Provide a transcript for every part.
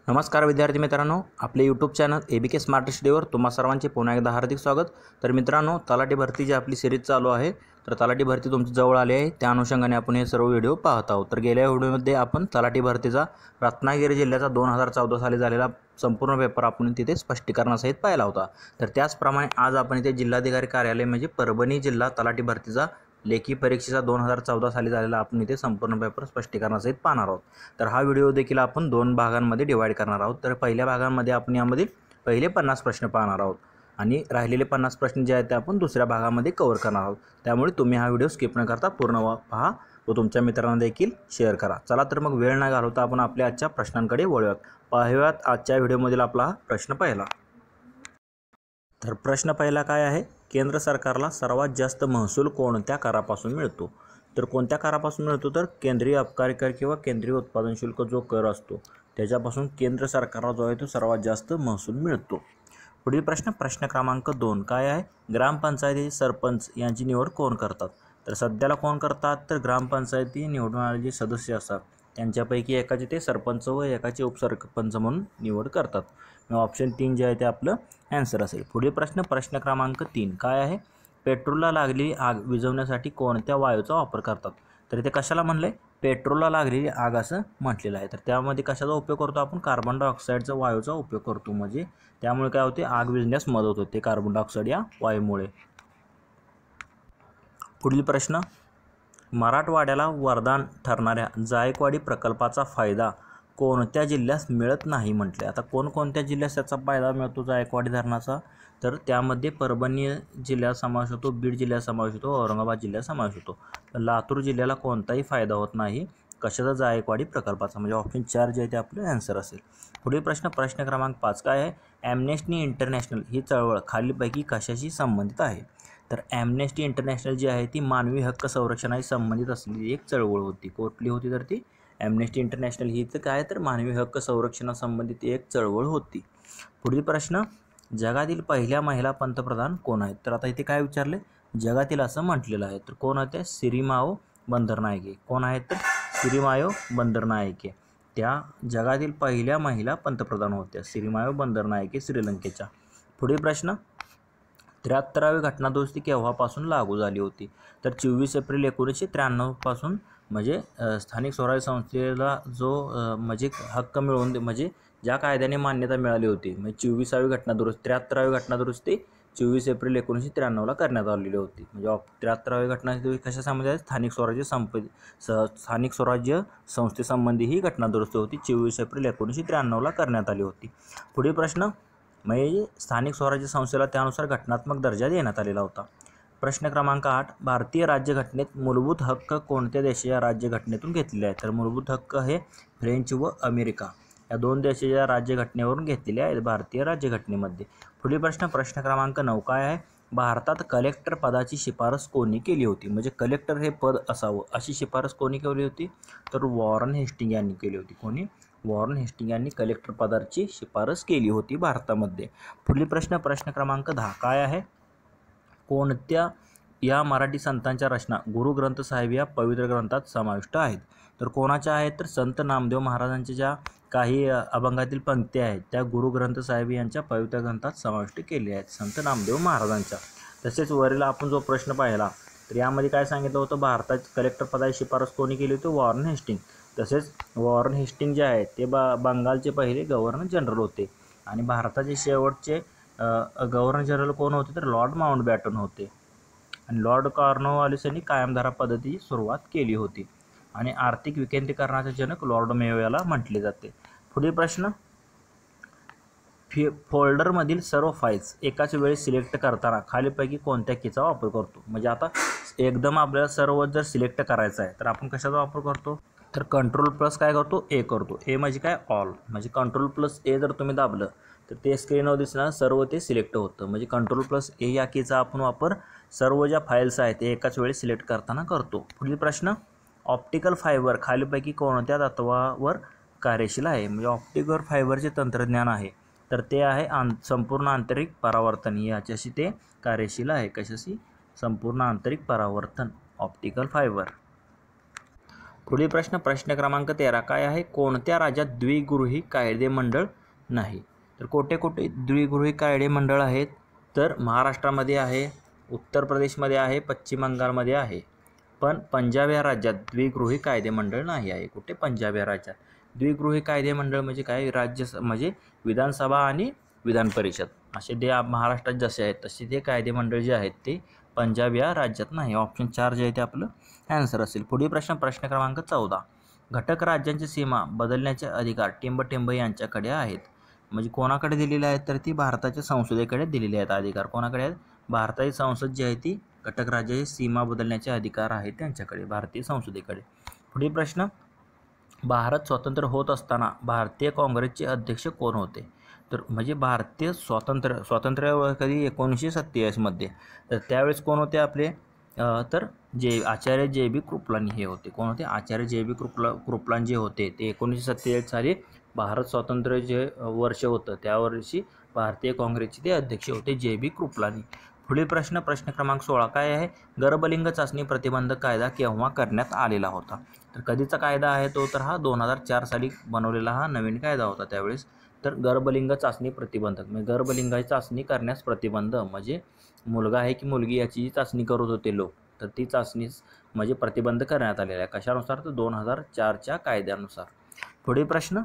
नमस्कार विद्यार्थी मित्रांनो, आपले यूट्यूब चॅनल ABK स्मार्ट स्टडीवर तुम्हा सर्वांचे पुन्हा एकदा हार्दिक स्वागत। तर मित्रांनो, तलाठी भरती जी आपली सिरीज चालू आहे, तर तलाठी भरती तुमची जवळ आली आहे, त्या अनुषंगाने आपण हे सर्व व्हिडिओ पाहत आहोत। तर गेल्या व्हिडिओमध्ये आपण तलाठी भरतीचा रत्नागिरी जिल्ह्याचा 2014 साली झालेला संपूर्ण पेपर आपण तिथे स्पष्टीकरणासहित पाहिला होता। तर त्याचप्रमाणे आज आपण इथे जिल्हाधिकारी कार्यालय म्हणजे परभणी जिल्हा तलाठी भरतीचा लेखी परीक्षेचा 2014 साली झालेला आपण इथे संपूर्ण पेपर स्पष्टीकरणासहित पाहणार आहोत। तर हा व्हिडिओ देखील आपण दोन भागांमध्ये डिवाइड करणार आहोत। तर पहिल्या भागामध्ये आपण यामध्ये पहिले 50 प्रश्न पाहणार आहोत आणि राहिलेले 50 प्रश्न जे आहेत ते आपण दुसऱ्या भागामध्ये कव्हर करणार आहोत। त्यामुळे तुम्ही हा व्हिडिओ स्किप न करता पूर्ण पहा व तुमच्या मित्रांना देखील शेअर करा। चला तर मग वेळ न घालवता आपण आपल्या आजच्या प्रश्नांकडे वळूयात। पाहूयात आजच्या व्हिडिओमधील आपला प्रश्न पहिला। तर प्रश्न पहिला काय आहे, केंद्र सरकारला सर्वात जास्त महसूल कोणत्या करापासून मिळतो? तर कोणत्या करापासून मिळतो? तर केंद्रीय अबकारी कर किंवा केंद्रीय उत्पादन शुल्क जो कर असतो त्याच्यापासून केंद्र सरकारला जो आहे तो सर्वात जास्त महसूल मिळतो। पुढील प्रश्न क्रमांक 2 काय आहे, ग्रामपंचायतीचे सरपंच यांची निवड कोण करतात? तर सध्याला कोण करतात? तर ग्रामपंचायती निवडून आलेले जे सदस्य असतात त्यांच्यापैकी एकाचे ते सरपंच व एकाचे उपसरपंच म्हणून निवड करतात। ऑप्शन 3 जे आहे ते आपलं आन्सर असेल। पुढील प्रश्न क्रमांक 3 काय आहे, पेट्रोलला लागलेली आग विझवण्यासाठी कोणत्या वायूचा वापर करतात? तर इथे कशाला म्हणले, पेट्रोलला लागलेली आग असं म्हटलेलं आहे। तर त्यामध्ये कशाचा उपयोग करतो आपण? कार्बन डायऑक्साईडचा वायूचा उपयोग करतो, म्हणजे त्यामुळे काय होते, आग विझण्यास मदत होते कार्बन डायऑक्साईड या वायूमुळे। पुढील प्रश्न, मराठवाड्याला वरदान ठरणाऱ्या जायकवाडी प्रकल्पाचा फायदा कोणत्या जिल्ह्यास मिळत नाही म्हटले? आता कोणकोणत्या जिल्ह्यास त्याचा फायदा मिळतो जायकवाडी धरणाचा? तर त्यामध्ये परभणी जिल्ह्यात समावेश होतो, बीड जिल्ह्यात समावेश होतो, औरंगाबाद जिल्ह्यात समावेश होतो। तर लातूर जिल्ह्याला कोणताही फायदा होत नाही कशाचा? जायकवाडी प्रकल्पाचा, म्हणजे ऑप्शन 4 जे आहे ते आपलं आन्सर असेल। पुढील प्रश्न क्रमांक 5 काय आहे, ॲम्नेस्टी इंटरनॅशनल ही चळवळ खालीलपैकी कशाशी संबंधित आहे? तर ॲम्नेस्टी इंटरनॅशनल जी आहे ती मानवी हक्क संरक्षणाशी संबंधित असलेली एक चळवळ होती। कुठली होती? तर ती ॲम्नेस्टी इंटरनॅशनल ही तर काय, तर मानवी हक्क संरक्षणासंबंधित एक चळवळ होती। पुढील प्रश्न, जगातील पहिल्या महिला पंतप्रधान कोण आहेत? तर आता इथे काय विचारले, जगातील असं म्हटलेलं आहे, तर कोण होते? सिरिमाओ बंदरनायके। कोण आहेत? तर सिरिमाओ बंदरनायके त्या जगातील पहिल्या महिला पंतप्रधान होत्या, सिरिमाओ बंदरनायके श्रीलंकेच्या। पुढील प्रश्न, 73वी घटनादुरुस्ती केव्हापासून लागू झाली होती? तर 24 एप्रिल 1993 पासून, म्हणजे स्थानिक स्वराज्य संस्थेला जो म्हणजे हक्क मिळवून म्हणजे ज्या कायद्याने मान्यता मिळाली होती, म्हणजे 23वी घटनादुरुस्ती 73वी घटनादुरुस्ती 24 एप्रिल 1993ला करण्यात आलेली होती। म्हणजे 73वी घटनादुरुस्ती कशासंबंधी आहे? स्थानिक स्वराज्य संस्थेसंबंधी ही घटनादुरुस्ती होती, 24 एप्रिल 1993ला करण्यात आली होती। पुढील प्रश्न, म्हणजे स्थानिक स्वराज्य संस्थेला त्यानुसार घटनात्मक दर्जा देण्यात आलेला होता। प्रश्न क्रमांक 8, भारतीय राज्यघटनेत मूलभूत हक्क कोणत्या देशाच्या राज्यघटनेतून घेतलेले आहेत? तर मूलभूत हक्क हे फ्रेंच व अमेरिका या दोन देशाच्या राज्यघटनेवरून घेतलेले आहेत भारतीय राज्यघटनेमध्ये। पुढील प्रश्न क्रमांक 9 काय आहे, भारतात कलेक्टर पदाची शिफारस कोणी केली होती? म्हणजे कलेक्टर हे पद असावं अशी शिफारस कोणी केली होती? तर वॉरन हेस्टिंग यांनी केली होती। कोणी? वॉरन हेस्टिंग यांनी कलेक्टर पदाची शिफारस केली होती भारतामध्ये। पुढील प्रश्न क्रमांक 10 काय आहे, कोणत्या या मराठी संतांच्या रचना गुरु ग्रंथ साहेब या पवित्र ग्रंथात समाविष्ट आहेत? तर कोणाच्या आहेत? तर संत नामदेव महाराजांच्या ज्या काही अभंगातील पंक्ती आहेत त्या गुरु ग्रंथ साहेब यांच्या पवित्र ग्रंथात समाविष्ट केल्या आहेत, संत नामदेव महाराजांच्या। तसेच वरील आपण जो प्रश्न पाहिला तर यामध्ये काय सांगितलं होतं, भारतात कलेक्टर पदाची शिफारस कोणी केली होती? Warren Hasting. तसेच वॉरन हेस्टिंग जे आहेत ते बंगालचे पहिले गव्हर्नर जनरल होते आणि भारताचे शेवटचे गव्हर्नर जनरल कोण होते? तर लॉर्ड माउंटबॅटन होते आणि लॉर्ड कॉर्नवालिस यांनी कायमधारा पद्धतीची सुरुवात केली होती आणि आर्थिक विकेंद्रीकरणाचे जनक लॉर्ड मेयो याला म्हटले जाते। पुढील प्रश्न, फोल्डरमधील सर्व फाईल्स एकाच वेळी सिलेक्ट करताना खालीपैकी कोणत्या कीचा वापर करतो? म्हणजे आता एकदम आपल्याला सर्व जर सिलेक्ट करायचं आहे तर आपण कशाचा वापर करतो? तर कंट्रोल प्लस काय करतो? ए करतो। ए म्हणजे काय? ऑल, म्हणजे कंट्रोल प्लस ए जर तुम्ही दाबलं तर ते स्क्रीनवर दिसणार सर्व ते सिलेक्ट होतं, म्हणजे कंट्रोल प्लस ए या कीचा आपण वापर सर्व ज्या फाईल्स आहेत ते एकाच वेळी सिलेक्ट करताना करतो। पुढील प्रश्न, ऑप्टिकल फायबर खालीपैकी कोणत्या तत्वावर कार्यशील आहे? म्हणजे ऑप्टिकल फायबरचे तंत्रज्ञान आहे तर ते आहे संपूर्ण आंतरिक परावर्तन याच्याशी ते कार्यशील आहे। कशाशी? संपूर्ण आंतरिक परावर्तन, ऑप्टिकल फायबर। पुढील प्रश्न क्रमांक 13 काय आहे? कोणत्या राज्यात द्विगृही कायदे मंडळ नाही? तर कोठे कोठे द्विगृही कायदे मंडळ आहेत? तर महाराष्ट्रामध्ये आहे, उत्तर प्रदेशमध्ये आहे, पश्चिम बंगालमध्ये आहे. पण पंजाब या राज्यात द्विगृही कायदे मंडळ नाही आहे. कुठे? पंजाब या राज्यात. द्विगृही कायदे मंडळ म्हणजे काय? म्हणजे विधानसभा आणि विधान परिषद असे ते महाराष्ट्रात जसे आहेत तसे ते कायदे मंडळ जे आहेत ते पंजाब या राज्यात नाही. ऑप्शन 4 जे आहे ते आपलं ॲन्सर असेल. पुढील प्रश्न क्रमांक 14. घटक राज्यांची सीमा बदलण्याचे अधिकार टिंबटिंब यांच्याकडे आहेत. म्हणजे कोणाकडे दिलेले आहेत? तर ती भारताच्या संसदेकडे दिलेले आहेत अधिकार. कोणाकडे आहेत? भारताची संसद जी आहे ती घटक राज्याची सीमा बदलण्याचे अधिकार आहेत त्यांच्याकडे, भारतीय संसदेकडे. पुढील प्रश्न. भारत स्वतंत्र होत असताना भारतीय काँग्रेसचे अध्यक्ष कोण होते? तर म्हणजे भारतीय स्वातंत्र्य कधी 1947 मध्ये. तर त्यावेळेस कोण होते आपले? तर आचार्य जे.बी. कृपलानी हे होते. कोण होते? आचार्य जे.बी. कृपलानी जे होते ते 1947 साली भारत स्वातंत्र्य जे वर्ष होतं त्या वर्षी भारतीय काँग्रेसचे ते अध्यक्ष होते, जे.बी. कृपलानी. पुढील प्रश्न क्रमांक 16 काय आहे? गर्भलिंग चाचणी प्रतिबंधक कायदा केव्हा करण्यात आलेला होता? तर कधीचा कायदा आहे तो? तर हा 2004 साली बनवलेला हा नवीन कायदा होता त्यावेळेस. तर गर्भलिंग चाचणी प्रतिबंधक म्हणजे गर्भलिंगाची चाचणी करण्यास प्रतिबंध, म्हणजे मुलगा आहे की मुलगी याची चाचणी करत होते लोक, तर ती चाचणी म्हणजे प्रतिबंध करण्यात आलेला आहे. कशानुसार? तर 2004च्या कायद्यानुसार. पुढील प्रश्न.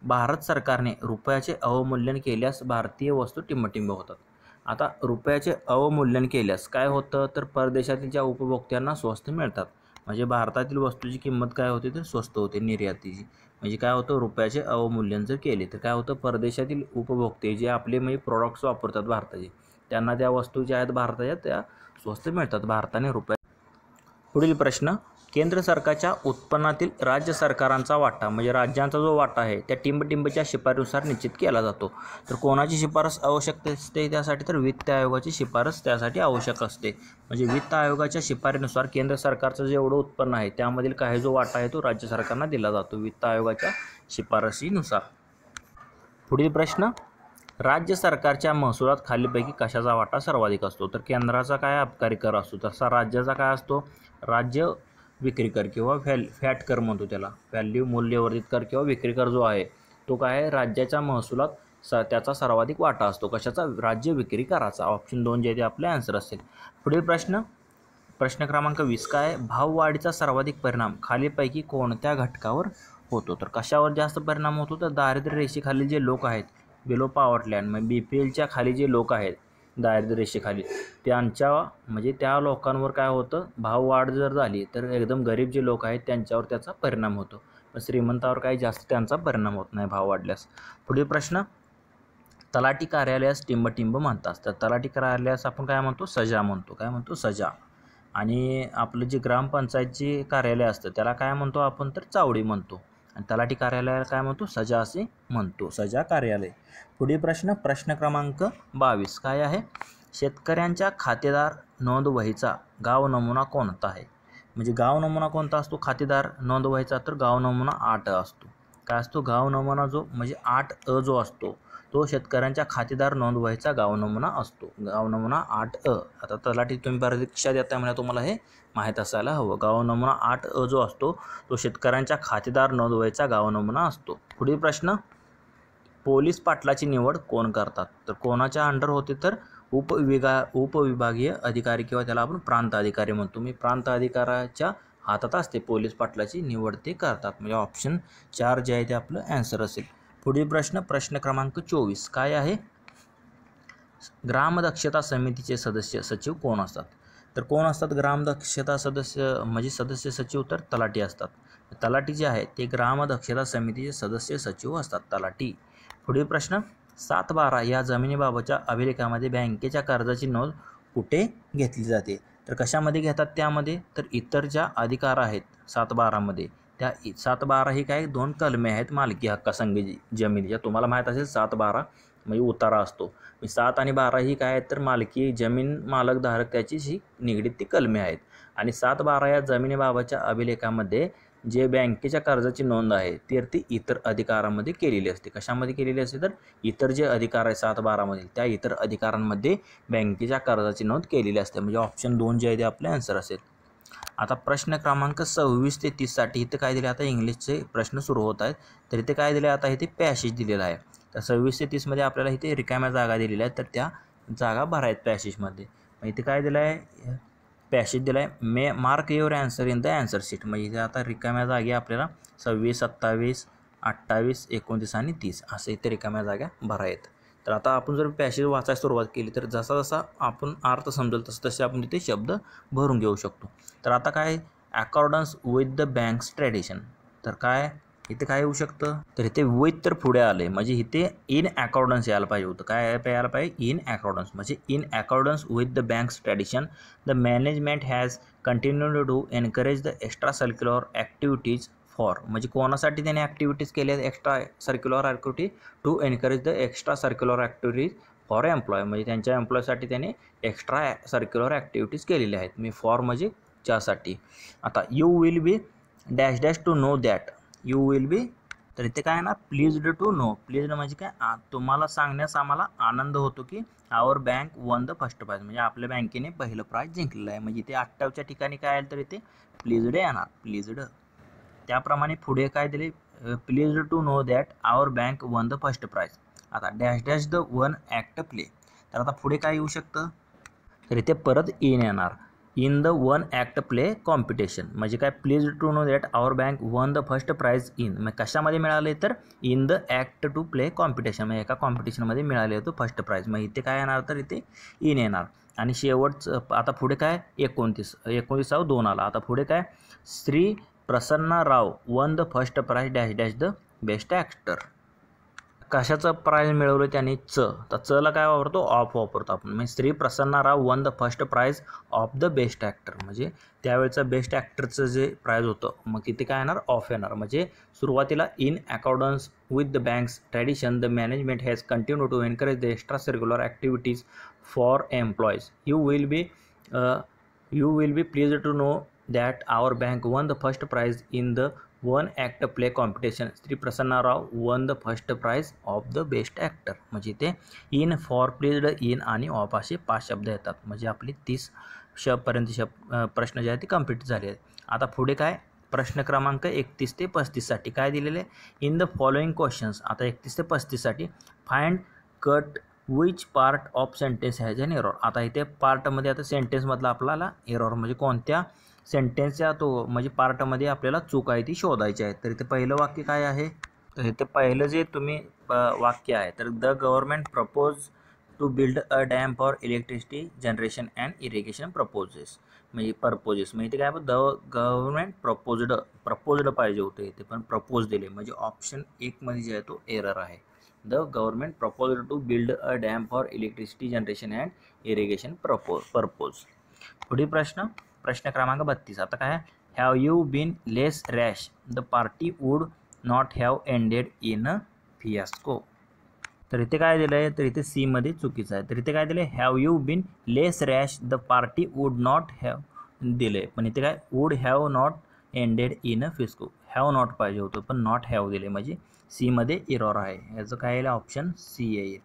भारत सरकारने रुपयाचे अवमूल्यन केल्यास भारतीय वस्तू टिंबटिंब होतात. आता रुपयाचे अवमूल्यन केल्यास काय होतं? तर परदेशातील ज्या उपभोक्त्यांना स्वस्त मिळतात. म्हणजे भारतातील वस्तूची किंमत काय होते? तर स्वस्त होते निर्यातीची. म्हणजे काय होतं? रुपयाचे अवमूल्यन जर केले तर काय होतं? परदेशातील उपभोक्ते जे आपले म्हणजे प्रोडक्ट्स वापरतात भारताचे, त्यांना त्या वस्तू ज्या आहेत भारताच्या त्या स्वस्त मिळतात भारताने रुपया. पुढील प्रश्न. केंद्र सरकारच्या उत्पन्नातील राज्य सरकारांचा वाटा म्हणजे राज्यांचा जो वाटा आहे त्या टिंबटिंबच्या शिफारसीनुसार निश्चित केला जातो. तर कोणाची शिफारस आवश्यक असते त्यासाठी? तर वित्त आयोगाची शिफारस त्यासाठी आवश्यक असते. म्हणजे वित्त आयोगाच्या शिफारसीनुसार केंद्र सरकारचं जेवढं उत्पन्न आहे त्यामधील काही जो वाटा आहे तो राज्य सरकारला दिला जातो वित्त आयोगाच्या शिफारसीनुसार. पुढील प्रश्न. राज्य सरकारच्या महसुलात खालीलपैकी कशाचा वाटा सर्वाधिक असतो? तर केंद्राचा काय? अबकारी कर असतो. तसा राज्याचा काय असतो? राज्य विक्री कर किंवा फॅट कर म्हणतो त्याला, व्हॅल्यू मूल्यवर्धित कर किंवा विक्री कर जो आहे तो काय आहे? राज्याच्या महसुलात त्याचा सर्वाधिक वाटा असतो. कशाचा? राज्य विक्री कराचा. ऑप्शन 2 जे ते आपले आन्सर असेल. पुढील प्रश्न क्रमांक 20 काय? भाववाढीचा सर्वाधिक परिणाम खालीलपैकी कोणत्या घटकावर होतो? तर कशावर जास्त परिणाम होतो? तर दारिद्र्य रेषेखाली जे लोक आहेत, बिलो पॉवर्टी लाईन म्हणजे BPLच्या खाली जे लोक आहेत दारिद्र्य रेषेखाली, त्यांच्या म्हणजे त्या लोकांवर काय होतं? भाववाढ जर झाली तर एकदम गरीब जे लोक आहेत त्यांच्यावर त्याचा परिणाम होतो, पण श्रीमंतावर काही जास्त त्यांचा परिणाम होत नाही भाव वाढल्यास. पुढील प्रश्न. तलाठी कार्यालयास टिंबटिंब म्हणतात. तर तलाठी कार्यालयास आपण काय म्हणतो? सजा म्हणतो. काय म्हणतो? सजा. आणि आपलं जे ग्रामपंचायतचे कार्यालय असतं त्याला काय म्हणतो आपण? तर चावडी म्हणतो. आणि तलाठी कार्यालयाला काय म्हणतो? सजा असे म्हणतो, सजा कार्यालय. पुढील प्रश्न क्रमांक 22 काय आहे? शेतकऱ्यांच्या खातेदार नोंदवहीचा गाव नमुना कोणता आहे? म्हणजे गाव नमुना कोणता असतो खातेदार नोंदवहीचा? तर गाव नमुना 8 असतो. काय असतो? गाव नमुना जो म्हणजे 8A जो असतो तो शेतकऱ्यांच्या खातेदार नोंदवहीचा गाव नमुना असतो. गाव नमुना 8A. आता तलाठी तुम्ही परीक्षा देता म्हणजे तुम्हाला हे माहीत असायला हवं. गाव नमुना 8A जो असतो तो शेतकऱ्यांच्या खातेदार नोंदवहीचा गाव नमुना असतो. पुढील प्रश्न. पोलीस पाटलाची निवड कोण करतात? तर कोणाच्या अंडर होते? तर उपविभागीय अधिकारी किंवा त्याला आपण प्रांत अधिकारी म्हणतो. मी प्रांत अधिकाऱ्याच्या हातात असते पोलीस पाटलाची निवड ते करतात. म्हणजे ऑप्शन 4 जे आहे ते आपलं ॲन्सर असेल. पुढील प्रश्न क्रमांक 24 काय आहे? ग्रामदक्षता समितीचे सदस्य सचिव कोण असतात? तर कोण असतात ग्रामदक्षता सदस्य म्हणजे सदस्य सचिव? तर तलाठी असतात. तलाठी जे आहे ते ग्रामदक्षता समितीचे सदस्य सचिव असतात, तलाठी. पुढील प्रश्न. 7/12 या जमिनीबाबतच्या अभिलेखामध्ये बँकेच्या कर्जाची नोंद कुठे घेतली जाते? तर कशामध्ये घेतात त्यामध्ये? तर इतर ज्या अधिकार आहेत 7/12 त्या 7/12 ही काय 2 कलमे आहेत मालकी हक्कासंगी जमिनीच्या. तुम्हाला माहीत असेल 7/12 म्हणजे उतारा असतो. 7 आणि 12 ही काय आहेत? तर मालकी जमीन मालक धारक त्याची ही निगडीत ती कलमे आहेत. आणि 7/12 या जमिनीबाबतच्या अभिलेखामध्ये जे बँकेच्या कर्जाची नोंद आहे ती इतर अधिकारांमध्ये केलेली असते. कशामध्ये केलेली असते? तर इतर जे अधिकार आहे 7/12 त्या इतर अधिकारांमध्ये बँकेच्या कर्जाची नोंद केलेली असते. म्हणजे ऑप्शन 2 जे आहे ते आपले आन्सर असेल. आता प्रश्न क्रमांक 26 ते 30 साठी इथे काय दिले, आता इंग्लिशचे प्रश्न सुरू होत आहेत. तर इथे काय दिले, आता इथे पॅसेज दिलेला आहे. तर 26 ते 30 मध्ये आपल्याला इथे रिकाम्या जागा दिलेल्या आहेत, तर त्या जागा भरायत पॅसेजमध्ये. मग इथे काय दिलं आहे, पॅसेज दिला आहे, mark your answer in the answer sheet. म्हणजे इथे आता रिकाम्या जागी आपल्याला 26, 27, 28, 29 आणि 30 असे इथे रिकाम्या जागा भरायत. तर आता आपण जर पॅसेज वाचायला सुरुवात केली तर जसा जसा आपण अर्थ समजेल तसे आपण तिथे शब्द भरून घेऊ शकतो. तर आता काय, accordance with the bank's tradition. तर काय इथे काय होऊ शकतं, तर इथे विथ तर पुढे आले, म्हणजे इथे इन अकॉर्डन्स यायला पाहिजे होतं. काय यायला पाहिजे, इन अकॉर्डन्स. म्हणजे in accordance with the bank's tradition the management has continued to encourage the extra curricular activities for. म्हणजे कोणासाठी त्याने ॲक्टिव्हिटीज केल्या, extra curricular activity to encourage the extra curricular activities for employ. म्हणजे त्यांच्या एम्प्लॉयसाठी त्याने extra curricular activities केलेल्या आहेत. Me for म्हणजे च्यासाठी. आता you will be dash dash to know that. You will be, तर इथे काय ना, प्लीज्ड टू नो. प्लीज्ड म्हणजे काय, तुम्हाला सांगण्यास आम्हाला आनंद होतो की our bank won the first prize. म्हणजे आपल्या बँकेने पहिलं प्राइज जिंकलेलं आहे. म्हणजे इथे 28च्या ठिकाणी काय आलं, तर इथे प्लीज्ड येणार, प्लीज्ड. त्याप्रमाणे पुढे काय दिले, pleased to know that our bank won the first prize. आता dash dash the one act play. तर आता पुढे काय येऊ शकतं, तर इथे परत इन येणार, in the one act play competition. म्हणजे काय, please to know that our bank won the first prize in. मग कशामध्ये मिळाले, तर in the act to play competition. म्हणजे एका कॉम्पिटिशनमध्ये मिळाले होतं फर्स्ट प्राइज. मग इथे काय येणार, तर इथे इन येणार. आणि शेवटचं आता पुढे काय, 29 2 आला. आता पुढे काय, Shri Prasanna Rao won the first prize dash dash the best actor. कशाचं प्राइज मिळवलं त्याने, तर चला काय वापरतो, ऑफ वापरतो आपण. म्हणजे Shri Prasanna Rao won the first prize of the best actor. म्हणजे त्यावेळचं बेस्ट ॲक्टरचं जे प्राइज होतं, मग तिथे काय येणार, ऑफ येणार. म्हणजे सुरुवातीला in accordance with the bank's tradition the management has continue to encourage the extra curricular activities for employees. You will be please to know that our bank won the first prize in the one act play competition. Shri Prasanna Rao won the first prize of the best actor. म्हणजे ते in, for, pleased, in आणि of असे 5 शब्द येतात. म्हणजे आपली 30 पर्यंत प्रश्न जे आहेत ते कंप्लीट झाले आहेत. आता पुढे काय, प्रश्न क्रमांक 31 ते 35 साठी काय दिलेले, इन द फॉलोइंग क्वेश्चन्स. आता 31 ते 35 साठी find cut which part of sentence has an error. आता इथे पार्टमध्ये, आता सेंटेन्समधला आपल्याला एरर म्हणजे कोणत्या सेंटेन्सच्या तो म्हणजे पार्टमध्ये आपल्याला चूक आहे ती शोधायची आहे. तर इथे पहिलं वाक्य काय आहे, तर इथे पहिलं जे तुम्ही वाक्य आहे, तर the government propose to build a dam for electricity generation and irrigation purposes. म्हणजे इथे काय, द गव्हर्नमेंट प्रपोज्ड पाहिजे होतं इथे, पण प्रपोज दिले. म्हणजे ऑप्शन 1 मध्ये जे आहे तो एरर आहे. The government proposed to build a dam for electricity generation and irrigation purpose. पुढील प्रश्न क्रमांक 32. आता काय, have you been less rash the party would not have ended in a fiasco. तर इथे काय दिलं आहे, तर इथे सी मध्ये चुकीचं आहे. तर इथे काय दिले, have you been less rash the party would not have दिले, पण इथे काय, would have not ended in a fiasco. Have not पाहिजे होतं, पण नॉट हॅव दिले. म्हणजे सी मध्ये एरर आहे. याचं काय येईल, ऑप्शन सी येईल.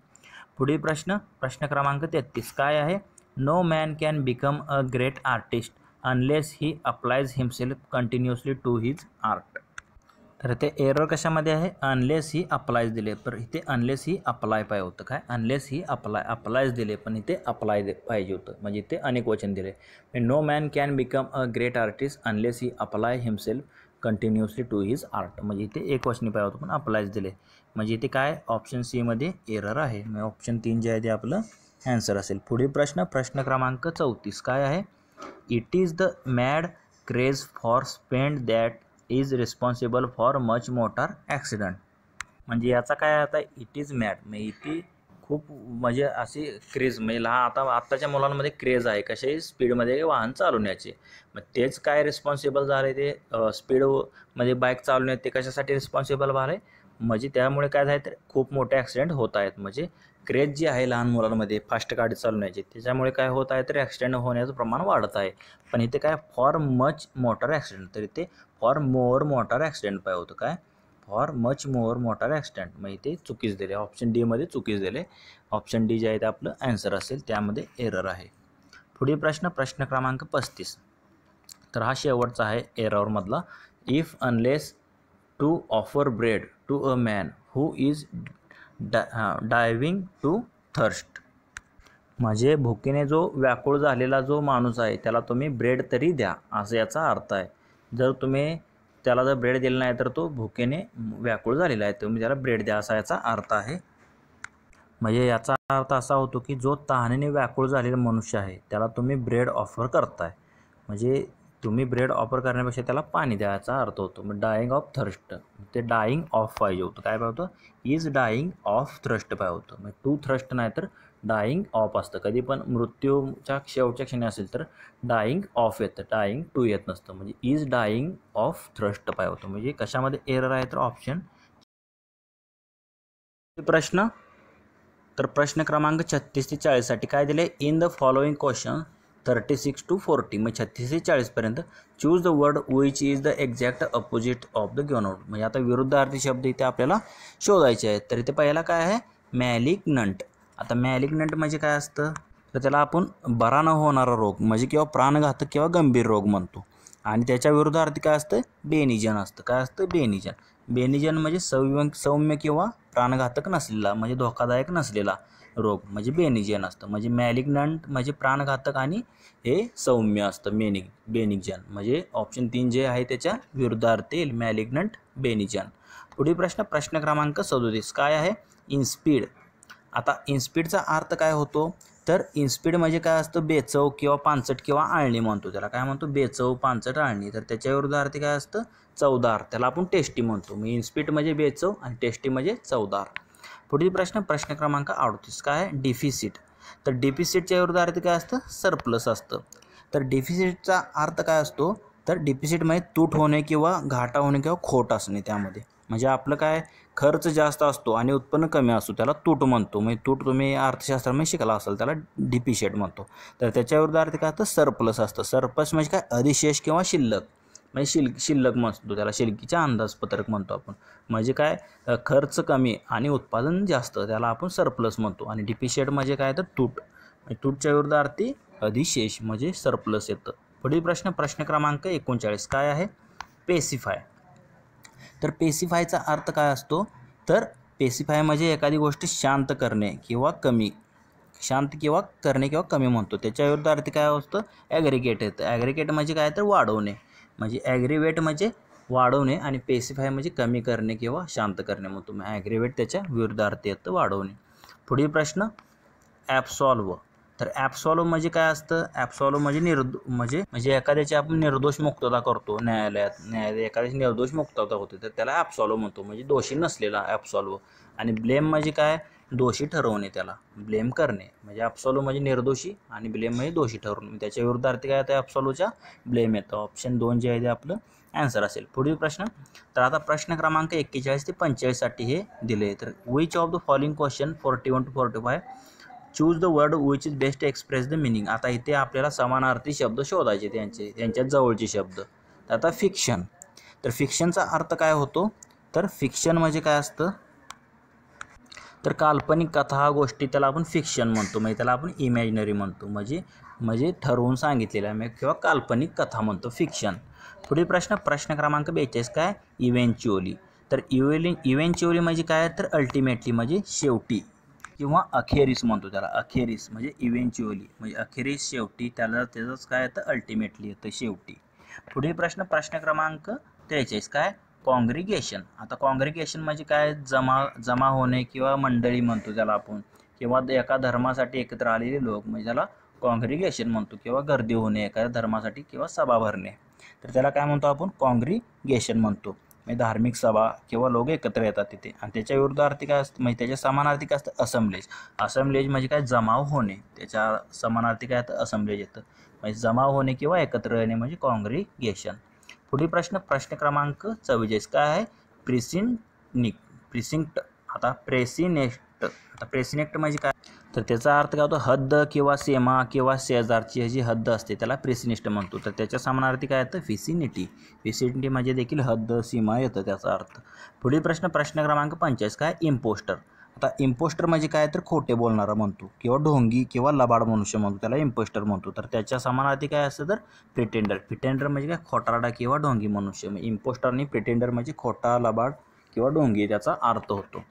पुढील प्रश्न क्रमांक 33 काय आहे, no man can become a great artist unless he applies himself continuously to his art. तर ते एरर कशामध्ये आहे, अनलेस ही अप्लाइज दिले, तर इथे अनलेस ही अप्लाय पाहिजे होतं. काय, अनलेस ही अप्लाइज दिले, पण इथे अप्लाय पाहिजे होतं. म्हणजे इथे अनेक वचन दिले. No man can become a great artist unless he apply himself continuously to his art. म्हणजे इथे एक वचनी पाहिजे होतं, पण अप्लाइज दिले. म्हणजे इथे काय, ऑप्शन सी मध्ये एरर आहे. म्हणजे ऑप्शन 3 जे आहे ते आपलं ॲन्सर असेल. पुढील प्रश्न क्रमांक 34 काय आहे, it is the mad craze for spend that is responsible for much motor accident. म्हणजे याचा काय, आता इट इज मॅड म्हणजे इथे खूप म्हणजे अशी क्रेज, म्हणजे आत्ताच्या मुलांमध्ये क्रेज आहे कशाही स्पीडमध्ये वाहन चालवण्याचे. मग तेच काय रिस्पॉन्सिबल झाले, ते स्पीडमध्ये बाईक चालवण्यात ते कशासाठी रिस्पॉन्सिबल झाले, म्हणजे त्यामुळे काय झालं, तर खूप मोठे ॲक्सिडेंट होत आहेत. म्हणजे क्रेज जी आहे लहान मुलांमध्ये फास्ट गाडी चालवण्याची, त्याच्यामुळे काय होत आहे, तर ॲक्सिडेंट होण्याचं प्रमाण वाढत आहे. पण इथे काय, फॉर मच मोटार ॲक्सिडेंट, तर इथे फॉर मोर मोटार ॲक्सिडेंट पाहिजे होतं. काय, for much more motor accident. मग इथे चुकीच दिले, ऑप्शन डी मध्ये चुकीच दिले. ऑप्शन डी जे आहे ते आपलं ॲन्सर असेल, त्यामध्ये एरर आहे. पुढील प्रश्न क्रमांक 35 तर हा शेवटचा आहे एररमधला. If unless to offer bread to a man who is diving to thirst. म्हणजे भुकेने जो व्याकुळ झालेला जो माणूस आहे त्याला तुम्ही ब्रेड तरी द्या, असं याचा अर्थ आहे. जर तुम्ही त्याला जर ब्रेड दिला नाही तर तो भुकेने व्याकुळ झालेला आहे, तुम्ही त्याला ब्रेड द्या, असा याचा अर्थ आहे. म्हणजे याचा अर्थ असा होतो की जो तहानेने व्याकुळ झालेला मनुष्य आहे त्याला तुम्ही ब्रेड ऑफर करताय. म्हणजे तुम्ही ब्रेड ऑफर करण्यापेक्षा त्याला पाणी द्यायचा अर्थ होतो. मग डाईंग ऑफ थर्स्ट, ते डाईंग ऑफ पाहिजे होतं. काय पाहिजे होतं? इज डाईंग ऑफ थ्रस्ट पाहिजे होतं. म्हणजे टू थ्रस्ट नाही तर डाईंग ऑफ असतं. कधी पण मृत्यूच्या शेवटच्या क्षणी असेल तर डाईंग ऑफ येतं, डाईंग टू येत नसतं. म्हणजे इज डाईंग ऑफ थ्रस्ट पाहिजे होतं. म्हणजे कशामध्ये एरर आहे तर ऑप्शन. प्रश्न तर प्रश्न क्रमांक 36 ते 40 साठी काय दिले? In the following question 36 to 40, मग 36 ते 40 पर्यंत choose the word which is the exact opposite of the given word. म्हणजे आता विरुद्धार्थी शब्द इथे आपल्याला शोधायचे आहेत. तर इथे पहिला काय आहे? मॅलिग्नंट. आता मॅलिग्नंट म्हणजे काय असतं? तर त्याला आपण बरा न होणारा रोग म्हणजे किंवा प्राणघातक किंवा गंभीर रोग म्हणतो. आणि त्याच्या विरुद्धार्थी काय असतं? बेनिजन असतं. काय असतं? बेनिजन. बेनिजन म्हणजे सौम्य किंवा प्राणघातक नसलेला म्हणजे धोकादायक नसलेला रोग म्हणजे बेनिजन असतं. म्हणजे मॅलिग्नंट म्हणजे प्राणघातक आणि हे सौम्य असतं बेनिजन. म्हणजे ऑप्शन 3 जे आहे त्याच्या विरुद्धार्थी येईल मॅलिग्नंट, बेनिजन. पुढील प्रश्न क्रमांक 37 काय आहे? इन्स्पीड. आता इन्स्पीडचा अर्थ काय होतो? तर इन्स्पीड म्हणजे काय असतं? बेचव किंवा पानसट किंवा आळणी म्हणतो. त्याला काय म्हणतो? बेचव, पानसट, आळणी. तर त्याच्या विरुद्धार्थी काय असतं? चवदार. त्याला आपण टेस्टी म्हणतो. मग इन्स्पीड म्हणजे बेचव आणि टेस्टी म्हणजे चवदार. पुढील प्रश्न क्रमांक 38 काय आहे? डिफिसिट. तर डिफिसिटच्या विरुद्धार्थी काय असतं? सरप्लस असतं. तर डिफिसिटचा अर्थ काय असतो? तर डिफिसिट म्हणजे तूट होणे किंवा घाटा होणे किंवा खोट असणे त्यामध्ये. म्हणजे आपलं काय खर्च जास्त असतो आणि उत्पन्न कमी असतो त्याला तूट म्हणतो. म्हणजे तूट तुम्ही अर्थशास्त्रामध्ये शिकला असाल त्याला डिफिसिट म्हणतो. तर त्याच्या विरुद्धार्थी काय असतं? सरप्लस असतं. सरप्लस म्हणजे काय? अधिशेष किंवा शिल्लक. म्हणजे शिल्लक म्हणतो त्याला, शिल्लकीचा अंदाजपत्रक म्हणतो आपण. म्हणजे काय? खर्च कमी आणि उत्पादन जास्त त्याला आपण सरप्लस म्हणतो. आणि डिफिसिट म्हणजे काय? तर तूट. तूटच्या विरुद्धार्थी अधिशेष म्हणजे सरप्लस येतं. पुढील प्रश्न क्रमांक 39 काय आहे? पेसिफाय. तर पेसिफायचा अर्थ काय असतो? तर पेसिफाय म्हणजे एखादी गोष्ट शांत करणे किंवा कमी, शांत किंवा करणे किंवा कमी म्हणतो. त्याच्या विरुद्धार्थी काय असतं? ॲग्रिगेट येतं. ॲग्रिगेट म्हणजे काय? तर वाढवणे. म्हणजे ॲग्रिवेट म्हणजे वाढवणे आणि पेसिफाय म्हणजे कमी करणे किंवा शांत करणे म्हणतो. मग ॲग्रिवेट त्याच्या विरुद्धार्थी येतं वाढवणे. पुढील प्रश्न ॲब्सॉल्व. तर ॲब्सॉल्व म्हणजे काय असतं? ॲब्सॉल्व म्हणजे म्हणजे एखाद्याची आपण निर्दोष मुक्तता करतो न्यायालयात एखाद्याची निर्दोष मुक्तता होते तर त्याला ॲब्सॉल्व म्हणतो. म्हणजे दोषी नसलेला ॲब्सॉल्व. आणि ब्लेम म्हणजे काय? दोषी ठरवणे, त्याला ब्लेम करणे. म्हणजे ॲब्सॉल्व म्हणजे निर्दोषी आणि ब्लेम म्हणजे दोषी ठरवणे. त्याच्या विरुद्धार्थी काय येतं? ॲब्सॉल्वच्या ब्लेम येतं. ऑप्शन 2 जे आहे ते आपलं आन्सर असेल. पुढील प्रश्न तर आता प्रश्न क्रमांक 41 ते 45 साठी हे दिले. तर which of the following question 41 to 45 choose the word which is best express the meaning. आता इथे आपल्याला समानार्थी शब्द शोधायचे त्यांच्यात जवळचे शब्द. तर आता फिक्शन. तर फिक्शनचा अर्थ काय होतो? तर फिक्शन म्हणजे काय असतं? तर काल्पनिक कथा गोष्टी त्याला आपण फिक्शन म्हणतो. म्हणजे त्याला आपण इमॅजिनरी म्हणतो. म्हणजे ठरवून सांगितलेलं किंवा काल्पनिक कथा म्हणतो फिक्शन. पुढील प्रश्न क्रमांक 42 काय? इव्हेंच्युअली. तर इव्हेंच्युअली म्हणजे काय? तर अल्टिमेटली म्हणजे शेवटी किंवा अखेरीस म्हणतो त्याला. अखेरीस म्हणजे इव्हेंच्युअली म्हणजे अखेरीस शेवटी त्याचंच काय येतं? अल्टिमेटली येतं शेवटी. पुढील प्रश्न क्रमांक 43 काय? कॉंग्रिगेशन. आता कॉंग्रिगेशन म्हणजे काय? जमा होणे किंवा मंडळी म्हणतो त्याला आपण, किंवा एका धर्मासाठी एकत्र आलेले लोक म्हणजे त्याला कॉंग्रिगेशन म्हणतो. किंवा गर्दी होणे एखाद्या धर्मासाठी किंवा सभा भरणे तर त्याला काय म्हणतो आपण? कॉंग्रिगेशन म्हणतो. म्हणजे धार्मिक सभा किंवा लोक एकत्र येतात तिथे. आणि त्याच्या विरुद्धार्थी काय असतं? म्हणजे त्याच्या समानार्थी काय असतं? असेंब्लेज. असेंब्लेज म्हणजे काय? जमाव होणे. त्याच्या समानार्थी काय येतं? असेंब्लेज येतं. म्हणजे जमाव होणे किंवा एकत्र येणे म्हणजे कॉंग्रिगेशन. पुढील प्रश्न क्रमांक 44 काय आहे? प्रिसिंक्ट. आता प्रेसिनेक्ट म्हणजे काय? तर त्याचा अर्थ काय होतो? हद्द किंवा सीमा किंवा शेजारची जी हद्द असते त्याला प्रेसिनिस्ट म्हणतो. तर त्याच्या समानार्थी काय येतं? व्हिसिनिटी. व्हिसिनिटी म्हणजे देखील हद्द सीमा येतं त्याचा अर्थ. पुढील प्रश्न क्रमांक 45 काय? इम्पोस्टर. आता इम्पोस्टर म्हणजे काय तर खोटे बोलणारा म्हणतो किंवा ढोंगी किंवा लबाड मनुष्य म्हणतो, त्याला इम्पोस्टर म्हणतो. तर त्याच्या समानार्थी काय असतं तर प्रिटेंडर. प्रिटेंडर म्हणजे काय खोटारडा किंवा ढोंगी मनुष्य. म्हणजे इम्पोस्टर आणि प्रिटेंडर म्हणजे खोटा, लबाड किंवा ढोंगी त्याचा अर्थ होतो.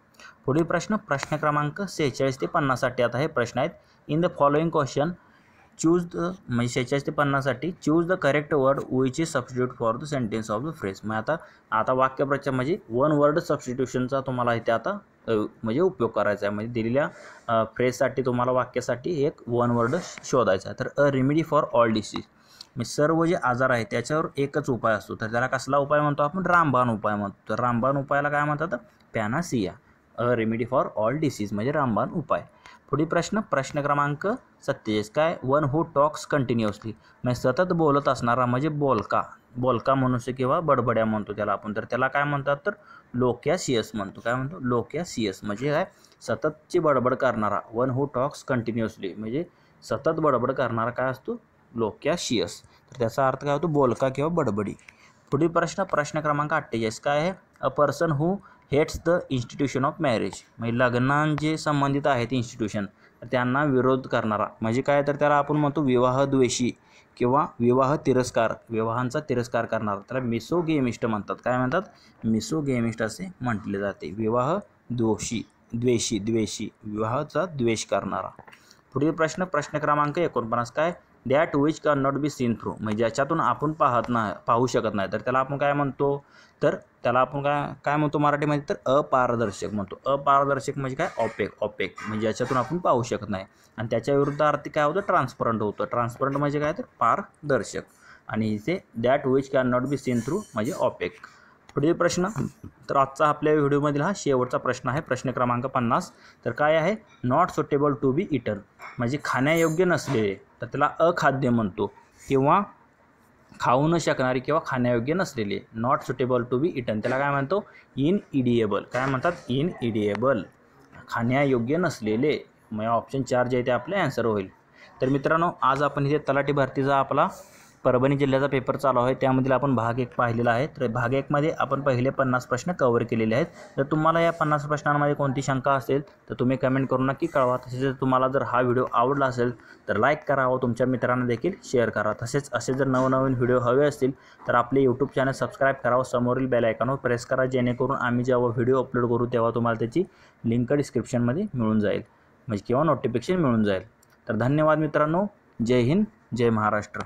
पुढील प्रश्न क्रमांक 46 ते 50 साठी आता हे प्रश्न आहेत. In the following question choose the, म्हणजे 46 ते 50 साठी choose the correct word which is substitute for the sentence of the phrase. मग आता वाक्यप्रचार म्हणजे वन वर्ड सबस्टिट्यूशनचा तुम्हाला इथे आता म्हणजे उपयोग करायचा आहे. म्हणजे दिलेल्या फ्रेजसाठी तुम्हाला वाक्यासाठी एक वन वर्ड शोधायचा आहे. तर अ रेमेडी फॉर ऑल डिसीज, म्हणजे सर्व जे आजार आहेत त्याच्यावर एकच उपाय असतो. तर त्याला कसला उपाय म्हणतो आपण? रामबाण उपाय म्हणतो. तर रामबाण उपायाला काय म्हणतात? Panacea. A remedy for all disease म्हणजे रामबाण उपाय. पुढील प्रश्न क्रमांक 47 काय? वन हू टॉक्स कंटिन्युअसली, म्हणजे सतत बोलत असणारा म्हणजे बोलका मनुष्य किंवा बडबड्या म्हणतो त्याला आपण. तर त्याला काय म्हणतात तर लोकॅसियस म्हणतो. काय म्हणतो? लोकॅसियस म्हणजे काय? सततची बडबड करणारा. वन हू टॉक्स कंटिन्युअसली म्हणजे सतत बडबड करणारा काय असतो? लोकॅसियस. तर त्याचा अर्थ काय होतो? बोलका किंवा बडबडी. पुढील प्रश्न क्रमांक 48 काय आहे? A person who hates the institution of marriage, म्हणजे लग्नांचे संबंधित आहेत इन्स्टिट्यूशन त्यांना विरोध करणारा म्हणजे काय? तर त्याला आपण म्हणतो विवाहद्वेषी किंवा विवाहांचा तिरस्कार करणारा. त्याला मिसोगेमिस्ट म्हणतात. काय म्हणतात? मिसोगेमिस्ट असे म्हटले जाते. द्वेषी विवाहाचा द्वेष करणारा. पुढील प्रश्न क्रमांक 49 काय? That which can not be seen through, म्हणजे ज्याच्यातून आपण पाहू शकत नाही. तर त्याला आपण काय म्हणतो? तर त्याला आपण काय म्हणतो मराठीमध्ये? तर अपारदर्शक म्हणतो. अपारदर्शक म्हणजे काय? ऑपेक म्हणजे ज्याच्यातून आपण पाहू शकत नाही. आणि त्याच्या विरुद्ध अर्थ काय होतं? ट्रान्सपरंट होतं. ट्रान्सपरंट म्हणजे काय? तर पारदर्शक. आणि इथे that which can not be seen through म्हणजे ऑपेक. पुढील प्रश्न, तर आजचा आपल्या व्हिडिओमधील हा शेवटचा प्रश्न आहे. प्रश्न क्रमांक 50. तर काय आहे? Not suitable to be eaten, म्हणजे खाण्यायोग्य नसलेले. तर त्याला अखाद्य म्हणतो किंवा खाऊ न शकणारी किंवा खाण्यायोग्य नसलेले. Not suitable to be eaten त्याला काय म्हणतो? इनइडिएबल. काय म्हणतात? इनइडिएबल, खाण्यायोग्य नसलेले. मग ऑप्शन 4 जे आहे ते आपले आन्सर होईल. तर मित्रांनो, आज आपण इथे तलाठी भरतीचा आपला परभणी जिल्ह्याचा पेपर चालू आहे. त्यामधील आपण भाग 1 पाहिलेला आहे. तर भाग 1 मध्ये आपण पहिले 50 प्रश्न कव्हर केलेले आहेत. जर तुम्हाला या 50 प्रश्नांमध्ये कोणती शंका असेल तर तुम्ही कमेंट करून नक्की कळवा. तसेच तुम्हाला जर हा व्हिडिओ आवडला असेल तर लाईक करा व तुमच्या मित्रांना देखील शेअर करा. तसेच असे जर नवनवीन व्हिडिओ हवे असतील तर आपले यूट्यूब चॅनल सबस्क्राईब करा व समोरील बेल आयकॉनवर प्रेस करा, जेणेकरून आम्ही जेव्हा व्हिडिओ अपलोड करू तेव्हा तुम्हाला त्याची लिंक डिस्क्रिप्शनमध्ये मिळून जाईल, म्हणजे किंवा नोटिफिकेशन मिळून जाईल. तर धन्यवाद मित्रांनो. जय हिंद, जय महाराष्ट्र.